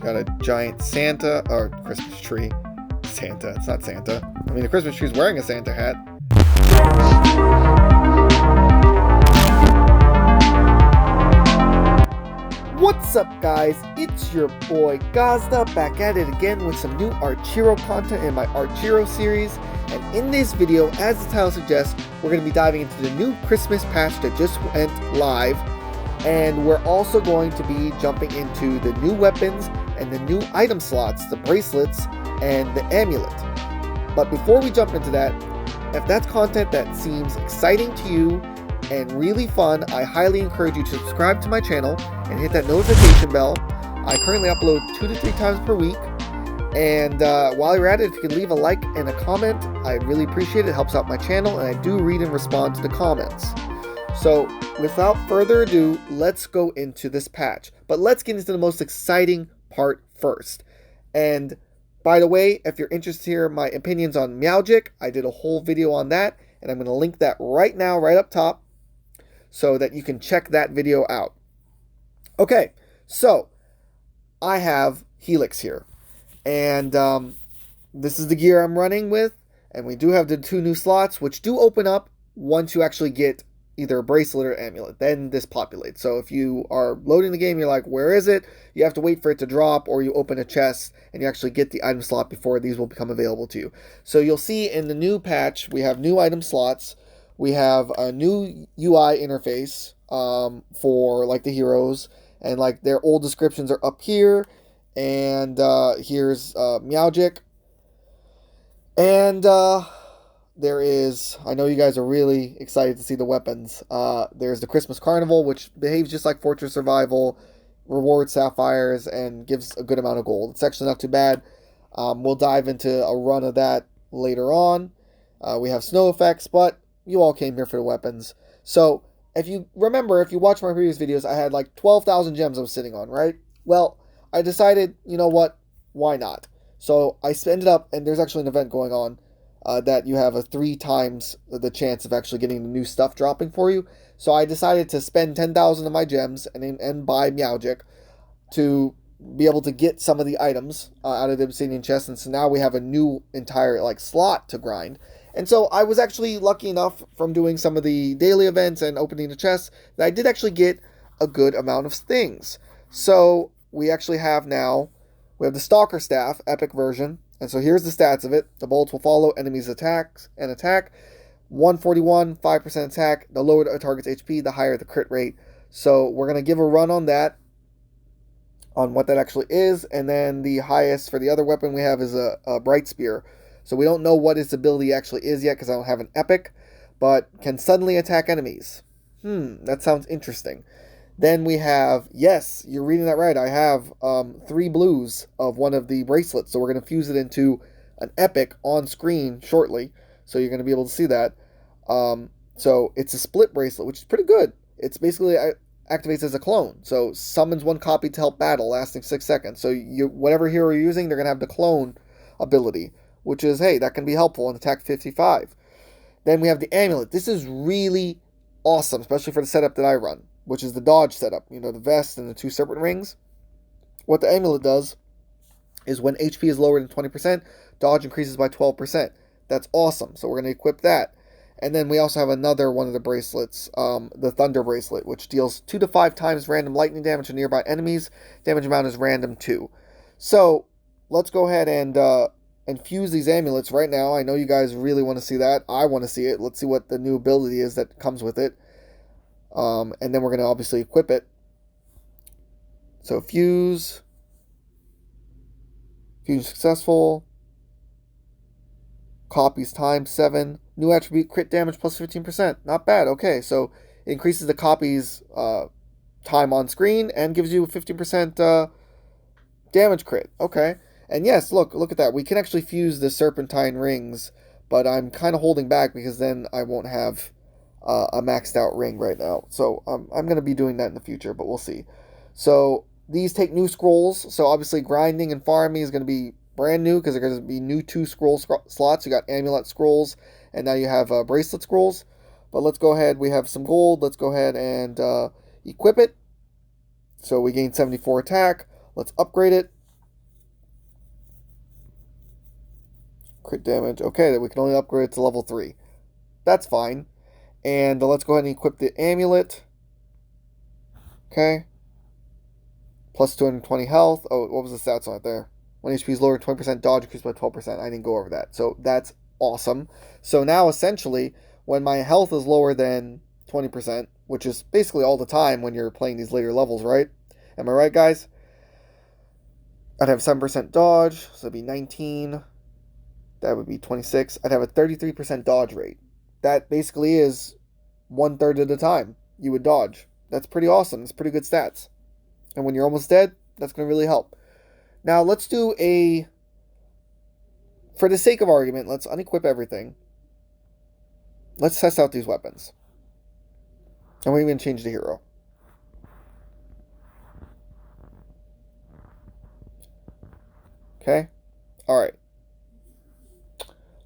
Got a giant Santa, or Christmas tree. Santa, it's not Santa. I mean, the Christmas tree's wearing a Santa hat. What's up, guys? It's your boy Gazda back at it again with some new Archero content in my Archero series. And in this video, as the title suggests, we're going to be diving into the new Christmas patch that just went live. And we're also going to be jumping into the new weapons and the new item slots, the bracelets and the amulet. But before we jump into that, if that's content that seems exciting to you and really fun, I highly encourage you to subscribe to my channel and hit that notification bell. I currently upload 2 to 3 times per week. And while you're at it, if you can leave a like and a comment, I'd really appreciate it. It helps out my channel, and I do read and respond to the comments. So without further ado, let's go into this patch. But let's get into the most exciting part first. And by the way, if you're interested to hear my opinions on Meowgic, I did a whole video on that, and I'm going to link that right now, right up top, so that you can check that video out. Okay, so I have Helix here, and this is the gear I'm running with, and we do have the 2 new slots, which do open up once you actually get either a bracelet or amulet. Then this populates. So if you are loading the game, you're like, where is it? You have to wait for it to drop, or you open a chest and you actually get the item slot before these will become available to you. So you'll see in the new patch, we have new item slots. We have a new UI interface for like the heroes, and like their old descriptions are up here. And here's Meowgic. And there is, I know you guys are really excited to see the weapons. There's the Christmas Carnival, which behaves just like Fortress Survival, rewards sapphires, and gives a good amount of gold. It's actually not too bad. We'll dive into a run of that later on. We have snow effects, but you all came here for the weapons. So if you remember, if you watch my previous videos, I had like 12,000 gems I was sitting on, right? Well, I decided, you know what, why not? So I ended up, and there's actually an event going on, that you have a 3 times the chance of actually getting the new stuff dropping for you. So I decided to spend 10,000 of my gems and buy Meowgic to be able to get some of the items out of the obsidian chest. And so now we have a new entire like slot to grind. And so I was actually lucky enough from doing some of the daily events and opening the chests that I did actually get a good amount of things. So we actually have now, we have the Stalker Staff, epic version. And so here's the stats of it. The bolts will follow enemies' attacks and attack. 141, 5% attack. The lower a target's HP, the higher the crit rate. So we're going to give a run on that, on what that actually is. And then the highest for the other weapon we have is a Bright Spear. So we don't know what its ability actually is yet because I don't have an epic, but can suddenly attack enemies. That sounds interesting. Then we have, yes, you're reading that right, I have 3 blues of one of the bracelets. So we're going to fuse it into an epic on screen shortly. So you're going to be able to see that. So it's a split bracelet, which is pretty good. It's basically activates as a clone. So summons 1 copy to help battle, lasting 6 seconds. So whatever hero you're using, they're going to have the clone ability, which is, hey, that can be helpful in attack 55. Then we have the amulet. This is really awesome, especially for the setup that I run, which is the dodge setup, you know, the vest and the 2 serpent rings. What the amulet does is when HP is lower than 20%, dodge increases by 12%. That's awesome. So we're going to equip that. And then we also have another one of the bracelets, the Thunder Bracelet, which deals 2 to 5 times random lightning damage to nearby enemies. Damage amount is random too. So let's go ahead and fuse these amulets right now. I know you guys really want to see that. I want to see it. Let's see what the new ability is that comes with it. And then we're going to obviously equip it. So fuse successful, copies times 7, new attribute, crit damage plus 15%, not bad. Okay, so it increases the copies time on screen and gives you a 15% damage crit. Okay, and yes, look at that, we can actually fuse the serpentine rings, but I'm kind of holding back because then I won't have a maxed out ring right now. So I'm going to be doing that in the future, but we'll see. So these take new scrolls. So obviously grinding and farming is going to be brand new because there's going to be new 2 scroll slots. You got amulet scrolls and now you have bracelet scrolls. But let's go ahead. We have some gold. Let's go ahead and equip it. So we gain 74 attack. Let's upgrade it. Crit damage. Okay, we can only upgrade it to level 3. That's fine. And let's go ahead and equip the amulet. Okay. Plus 220 health. Oh, what was the stats on it there? 1 HP is lower, 20% dodge increased by 12%. I didn't go over that. So that's awesome. So now essentially, when my health is lower than 20%, which is basically all the time when you're playing these later levels, right? Am I right, guys? I'd have 7% dodge, so it'd be 19. That would be 26. I'd have a 33% dodge rate. That basically is 1/3 of the time you would dodge. That's pretty awesome. It's pretty good stats. And when you're almost dead, that's going to really help. Now, let's do a... For the sake of argument, let's unequip everything. Let's test out these weapons. And we're going to change the hero. Okay? Alright.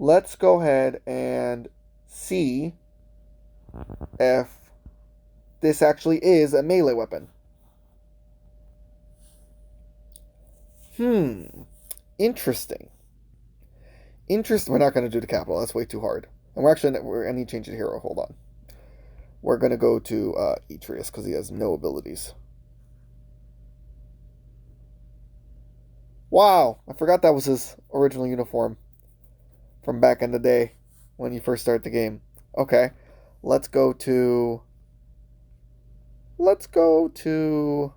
Let's go ahead and see if this actually is a melee weapon. Interesting. We're not going to do the capital. That's way too hard. And I need to change the hero. Hold on. We're going to go to Atreus because he has no abilities. Wow, I forgot that was his original uniform from back in the day when you first start the game. Okay, let's go to... Let's go to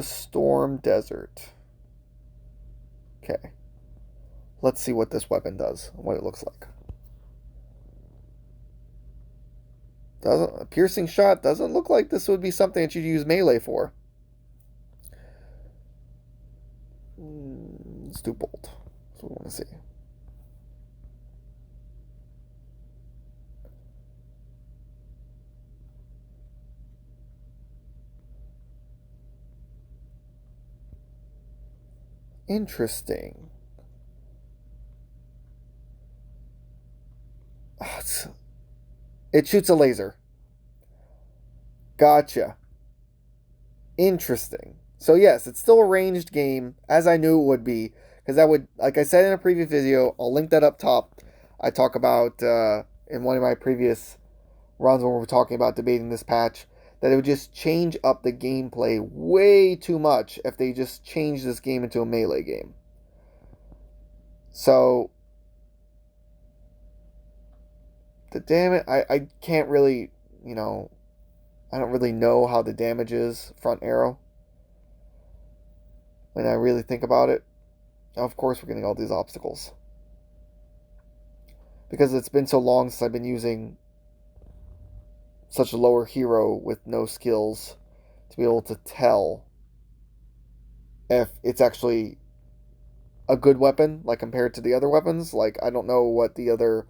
Storm Desert. Okay. Let's see what this weapon does, what it looks like. A piercing shot doesn't look like this would be something that you'd use melee for. Let's do bolt. That's what we want to see. Interesting. It shoots a laser. Gotcha. Interesting. So yes, it's still a ranged game, as I knew it would be. Because that would, like I said in a previous video, I'll link that up top. I talk about, in one of my previous runs when we were talking about debating this patch, that it would just change up the gameplay way too much if they just changed this game into a melee game. So, the damage, I can't really, I don't really know how the damage is front arrow when I really think about it. Of course we're getting all these obstacles. Because it's been so long since I've been using such a lower hero with no skills to be able to tell if it's actually a good weapon, like compared to the other weapons. Like, I don't know what the other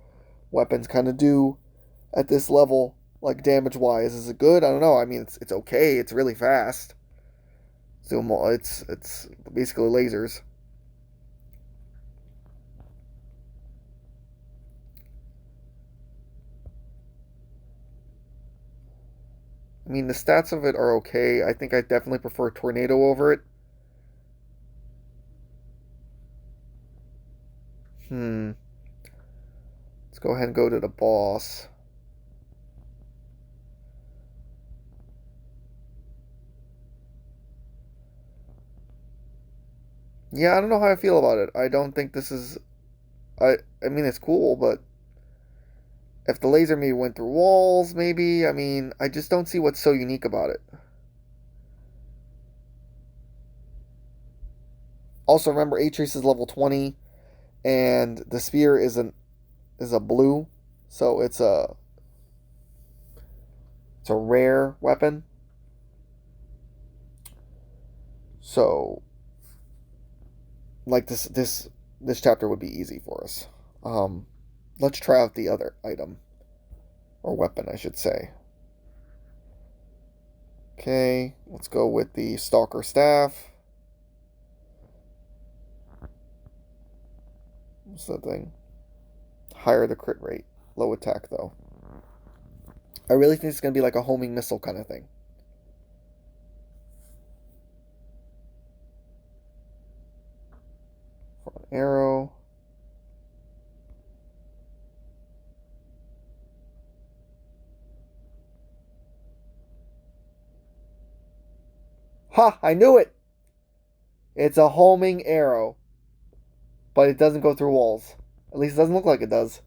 weapons kind of do at this level, like damage-wise. Is it good? I don't know. I mean, it's okay. It's really fast. It's basically lasers. I mean, the stats of it are okay. I think I definitely prefer Tornado over it. Let's go ahead and go to the boss. Yeah, I don't know how I feel about it. I don't think this is... I mean, it's cool, but... If the laser maybe went through walls, maybe. I mean, I just don't see what's so unique about it. Also, remember, Atreus is level 20, and the spear is a blue, so it's a rare weapon. So, like this chapter would be easy for us. Let's try out the other item. Or weapon, I should say. Okay, let's go with the Stalker Staff. What's that thing? Higher the crit rate. low attack, though. I really think it's going to be like a homing missile kind of thing. For an arrow. Ha! I knew it! It's a homing arrow. But it doesn't go through walls. At least it doesn't look like it does.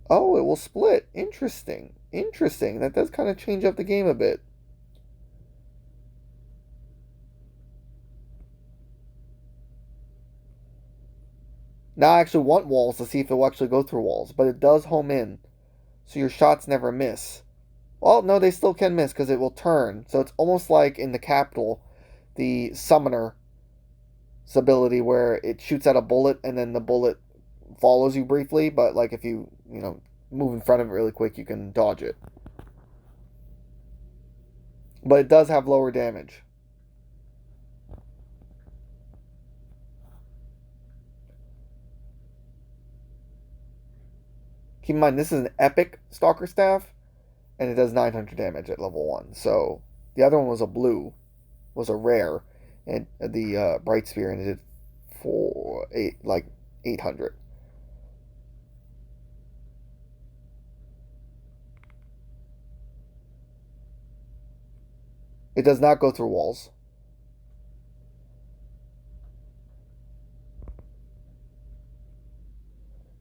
Oh, it will split. Interesting. Interesting. That does kind of change up the game a bit. Now I actually want walls to see if it will actually go through walls. But it does home in. So your shots never miss. Well, no, they still can miss because it will turn. So it's almost like in the capital, the summoner's ability where it shoots out a bullet and then the bullet follows you briefly. But like if you move in front of it really quick, you can dodge it. But it does have lower damage. Keep in mind, this is an epic Stalker Staff. And it does 900 damage at level 1. So the other one was a blue, was a rare, and the bright spear, and it did 800. It does not go through walls.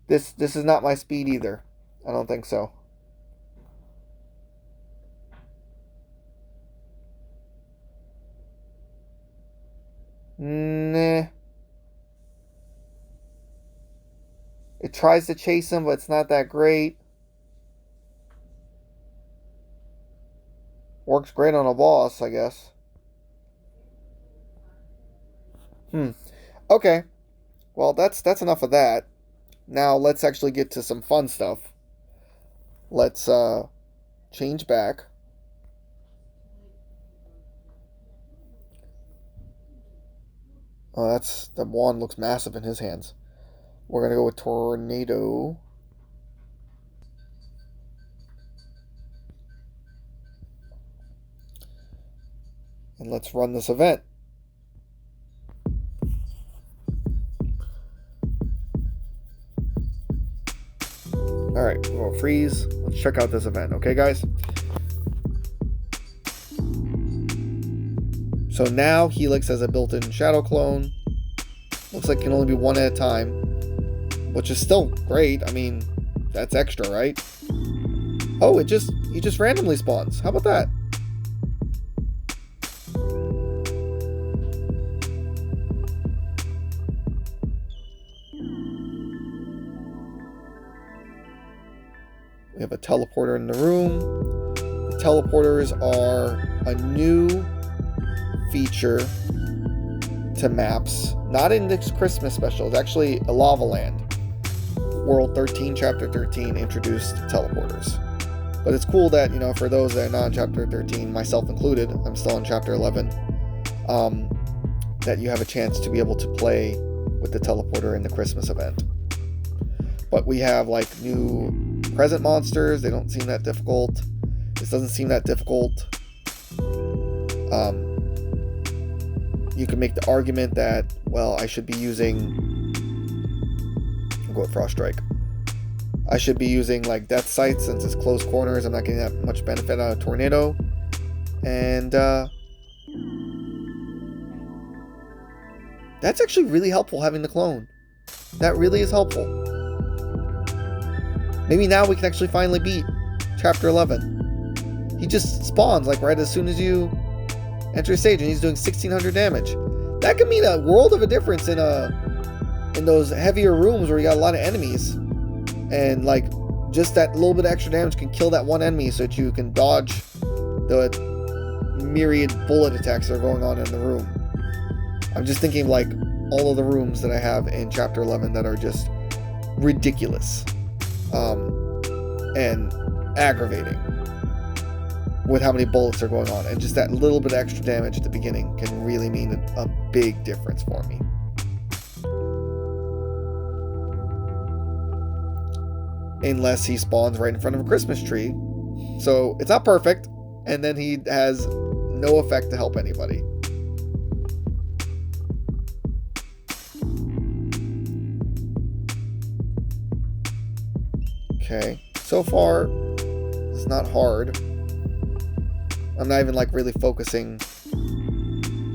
This is not my speed either. I don't think so. Nah. It tries to chase him, but it's not that great. Works great on a boss, I guess. Okay. Well, that's enough of that. Now let's actually get to some fun stuff. Let's change back. Oh, the wand looks massive in his hands. We're going to go with Tornado. And let's run this event. Alright, we'll freeze. Let's check out this event, okay guys? So now Helix has a built-in shadow clone. Looks like it can only be one at a time, which is still great. I mean, that's extra, right? Oh, he just randomly spawns. How about that? We have a teleporter in the room. The teleporters are a new feature to maps, not in this Christmas special. It's actually a Lava Land. World 13, Chapter 13 introduced teleporters. But it's cool that, for those that are not in Chapter 13, myself included, I'm still in Chapter 11, that you have a chance to be able to play with the teleporter in the Christmas event. But we have new present monsters. They don't seem that difficult. This doesn't seem that difficult. You can make the argument that, well, I should be using... I'll go with Frost Strike. I should be using, Death Sight since it's close quarters. I'm not getting that much benefit out of Tornado. And, that's actually really helpful, having the clone. That really is helpful. Maybe now we can actually finally beat Chapter 11. He just spawns, right as soon as you enter a stage, and he's doing 1600 damage. That could mean a world of a difference in those heavier rooms where you got a lot of enemies. And, just that little bit of extra damage can kill that one enemy so that you can dodge the myriad bullet attacks that are going on in the room. I'm just thinking all of the rooms that I have in Chapter 11 that are just ridiculous. And aggravating with how many bullets are going on, and just that little bit of extra damage at the beginning can really mean a big difference for me. unless he spawns right in front of a Christmas tree. So it's not perfect, and then he has no effect to help anybody. Okay, so far it's not hard. I'm not even like really focusing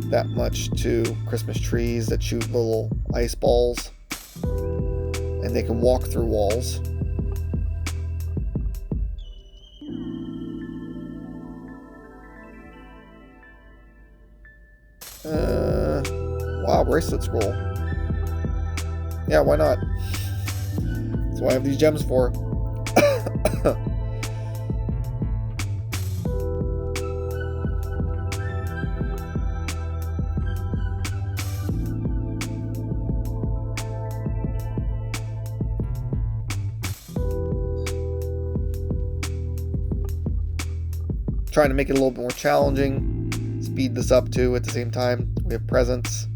that much to Christmas trees that shoot little ice balls, and they can walk through walls. Wow, bracelet scroll. Yeah, why not? That's what I have these gems for. Trying to make it a little bit more challenging. Speed this up too at the same time. We have presents,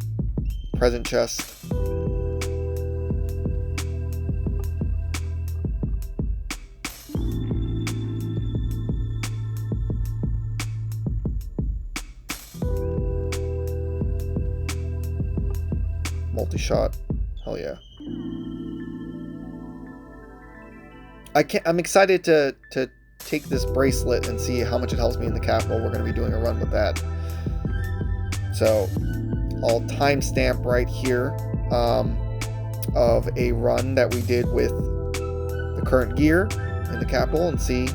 present chest. Multi-shot. Hell yeah. I'm excited to take this bracelet and see how much it helps me in the capital. We're going to be doing a run with that. So I'll timestamp right here of a run that we did with the current gear in the capital and see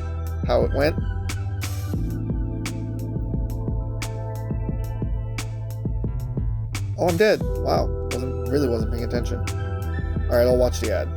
how it went. Oh, I'm dead. Wow. Really wasn't paying attention. Alright, I'll watch the ad.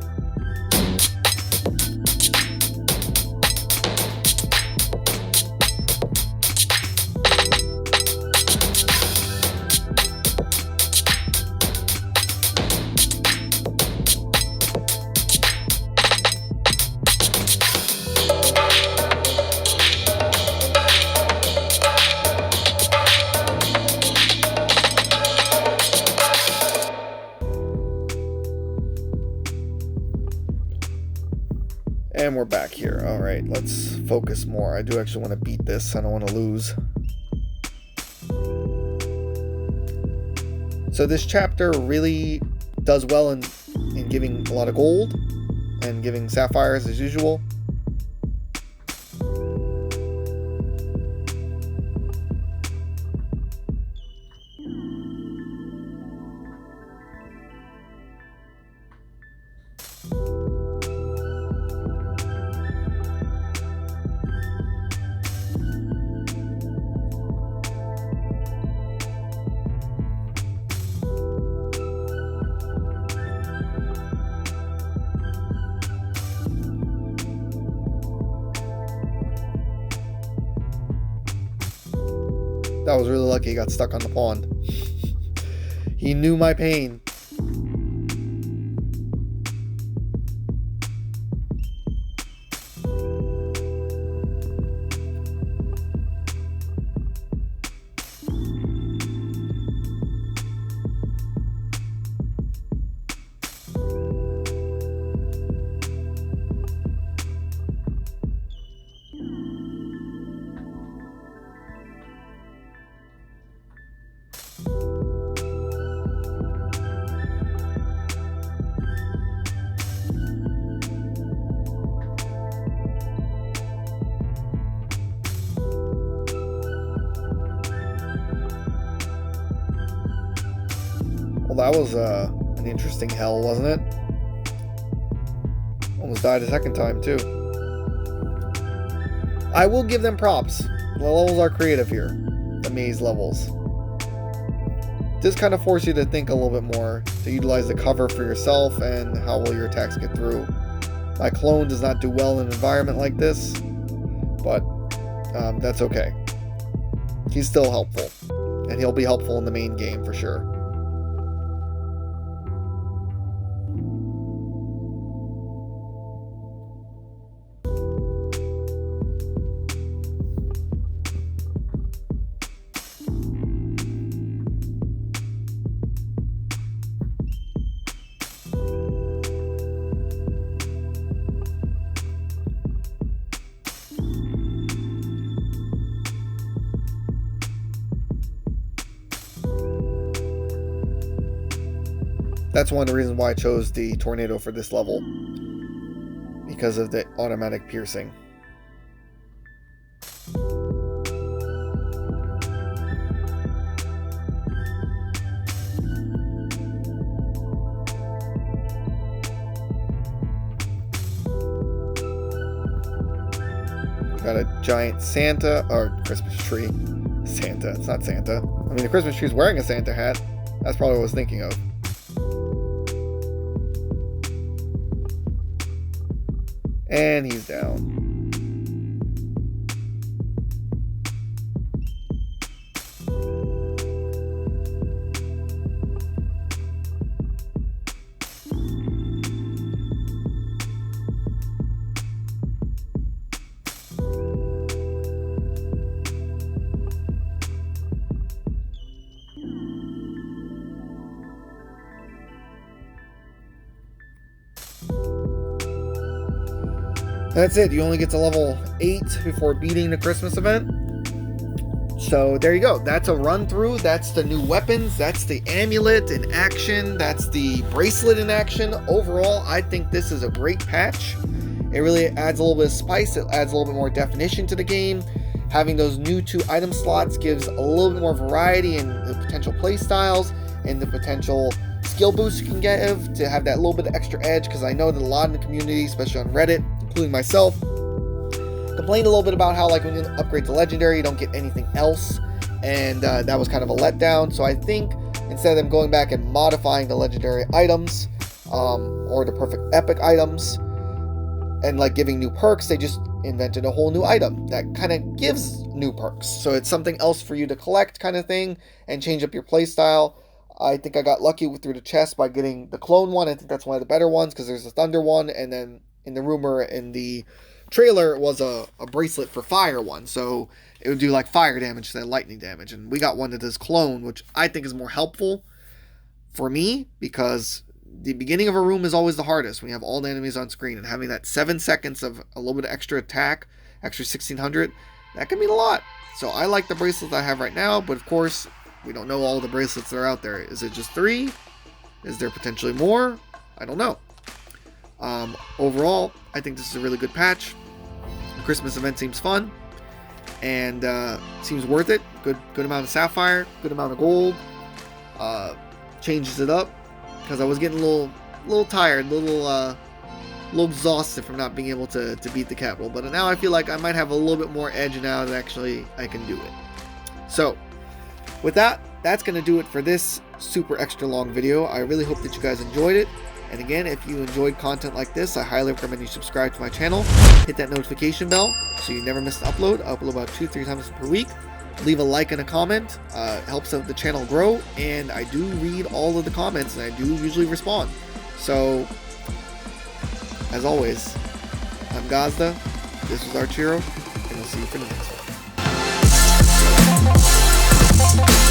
And we're back here. Alright, let's focus more. I do actually want to beat this. I don't want to lose. So this chapter really does well in giving a lot of gold and giving sapphires as usual. That was really lucky he got stuck on the pond. He knew my pain. Well, that was an interesting hell, wasn't it? Almost died a second time, too. I will give them props. The levels are creative here. The maze levels. This kind of force you to think a little bit more, to utilize the cover for yourself and how will your attacks get through. My clone does not do well in an environment like this, but that's okay. He's still helpful, and he'll be helpful in the main game for sure. That's one of the reasons why I chose the tornado for this level, because of the automatic piercing. Got a giant Santa, or Christmas tree. Santa, it's not Santa. I mean, the Christmas tree is wearing a Santa hat. That's probably what I was thinking of. And he's down. That's it. You only get to level 8 before beating the Christmas event. So there you go. That's a run through. That's the new weapons. That's the amulet in action. That's the bracelet in action. Overall, I think this is a great patch. It really adds a little bit of spice. It adds a little bit more definition to the game. Having those new 2 item slots gives a little bit more variety in the potential play styles and the potential skill boost you can get to have that little bit of extra edge, because I know that a lot in the community, especially on Reddit, including myself, complained a little bit about how, like, when you upgrade to legendary, you don't get anything else, and that was kind of a letdown. So I think instead of them going back and modifying the legendary items or the perfect epic items and like giving new perks, they just invented a whole new item that kind of gives new perks. So it's something else for you to collect, kind of thing, and change up your playstyle. I think I got lucky through the chest by getting the clone one. I think that's one of the better ones, because there's a thunder one, and then in the rumor in the trailer it was a bracelet for fire one, so it would do like fire damage instead of lightning damage. And we got one that does clone, which I think is more helpful for me, because the beginning of a room is always the hardest when you have all the enemies on screen, and having that 7 seconds of a little bit of extra attack, extra 1600, that can mean a lot. So I like the bracelet I have right now, but of course we don't know all the bracelets that are out there. Is it just 3? Is there potentially more? I don't know. Overall, I think this is a really good patch. The Christmas event seems fun, and seems worth it. Good amount of sapphire, good amount of gold. Changes it up, because I was getting a little tired, a little exhausted from not being able to beat the capital. But now I feel like I might have a little bit more edge now that actually I can do it. So with that, that's going to do it for this super extra long video. I really hope that you guys enjoyed it. And again, if you enjoyed content like this, I highly recommend you subscribe to my channel. Hit that notification bell so you never miss an upload. I upload about 2-3 times per week. Leave a like and a comment. It helps the channel grow, and I do read all of the comments, and I do usually respond. So, as always, I'm Gazda, this was Archero, and I'll see you for the next one.